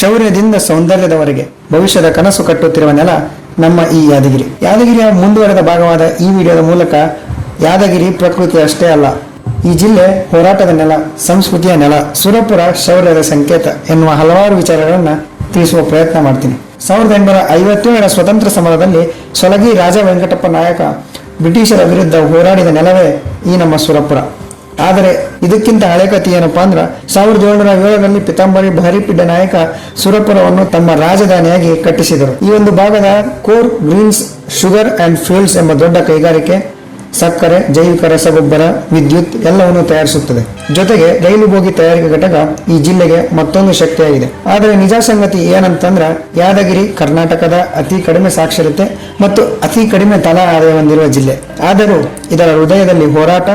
ಶೌರ್ಯದಿಂದ ಸೌಂದರ್ಯದವರೆಗೆ ಭವಿಷ್ಯದ ಕನಸು ಕಟ್ಟುತ್ತಿರುವ ನೆಲ ನಮ್ಮ ಈ ಯಾದಗಿರಿ. ಯಾದಗಿರಿಯ ಮುಂದುವರೆದ ಭಾಗವಾದ ಈ ವಿಡಿಯೋದ ಮೂಲಕ ಯಾದಗಿರಿ ಪ್ರಕೃತಿ ಅಷ್ಟೇ ಅಲ್ಲ, ಈ ಜಿಲ್ಲೆ ಹೋರಾಟದ ನೆಲ, ಸಂಸ್ಕೃತಿಯ ನೆಲ, ಸುರಪುರ ಶೌರ್ಯದ ಸಂಕೇತ ಎನ್ನುವ ಹಲವಾರು ವಿಚಾರಗಳನ್ನ ತಿಳಿಸುವ ಪ್ರಯತ್ನ ಮಾಡ್ತೀನಿ. 1857ರ ಸ್ವತಂತ್ರ ಸಮರದಲ್ಲಿ ಸೊಲಗಿ ರಾಜ ವೆಂಕಟಪ್ಪ ನಾಯಕ ಬ್ರಿಟಿಷರ ವಿರುದ್ಧ ಹೋರಾಡಿದ ನೆಲವೇ ಈ ನಮ್ಮ ಸುರಪುರ. ಆದರೆ ಇದಕ್ಕಿಂತ ಹಳೆ ಕಥೆ ಏನಪ್ಪಾ ಅಂದ್ರ 1707ರಲ್ಲಿ ಪಿತಾಂಬರಿ ಭಾರಿಪಿಡ್ಡ ನಾಯಕ ಸುರಪುರವನ್ನು ತಮ್ಮ ರಾಜಧಾನಿಯಾಗಿ ಕಟ್ಟಿಸಿದರು. ಈ ಒಂದು ಭಾಗದ Core Greens Sugar and Fuels ಎಂಬ ದೊಡ್ಡ ಕೈಗಾರಿಕೆ ಸಕ್ಕರೆ, ಜೈವಿಕ ರಸಗೊಬ್ಬರ, ವಿದ್ಯುತ್ ಎಲ್ಲವನ್ನು ತಯಾರಿಸುತ್ತದೆ. ಜೊತೆಗೆ ರೈಲು ಬೋಗಿ ತಯಾರಿಕೆ ಘಟಕ ಈ ಜಿಲ್ಲೆಗೆ ಮತ್ತೊಂದು ಶಕ್ತಿಯಾಗಿದೆ. ಆದರೆ ನಿಜ ಸಂಗತಿ ಏನಂತಂದ್ರ ಯಾದಗಿರಿ ಕರ್ನಾಟಕದ ಅತಿ ಕಡಿಮೆ ಸಾಕ್ಷರತೆ ಮತ್ತು ಅತಿ ಕಡಿಮೆ ತಲಾ ಆದಾಯ ಹೊಂದಿರುವ ಜಿಲ್ಲೆ. ಆದರೂ ಇದರ ಹೃದಯದಲ್ಲಿ ಹೋರಾಟ,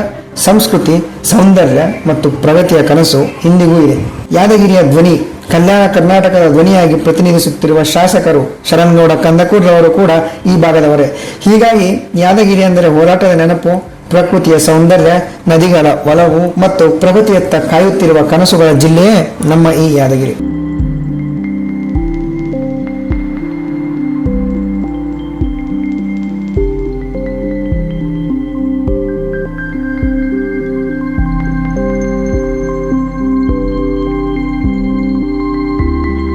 ಸಂಸ್ಕೃತಿ, ಸೌಂದರ್ಯ ಮತ್ತು ಪ್ರಗತಿಯ ಕನಸು ಇಂದಿಗೂ ಇದೆ. ಯಾದಗಿರಿಯ ಧ್ವನಿ, ಕಲ್ಯಾಣ ಕರ್ನಾಟಕದ ಧ್ವನಿಯಾಗಿ ಪ್ರತಿನಿಧಿಸುತ್ತಿರುವ ಶಾಸಕರು ಶರಣಗೌಡ ಕಂದಕೂರ್ರವರು ಕೂಡ ಈ ಭಾಗದವರೇ. ಹೀಗಾಗಿ ಯಾದಗಿರಿ ಅಂದರೆ ಹೋರಾಟದ ನೆನಪು, ಪ್ರಕೃತಿಯ ಸೌಂದರ್ಯ, ನದಿಗಳ ಒಲವು ಮತ್ತು ಪ್ರಗತಿಯತ್ತ ಕಾಯುತ್ತಿರುವ ಕನಸುಗಳ ಜಿಲ್ಲೆಯೇ ನಮ್ಮ ಈ ಯಾದಗಿರಿ.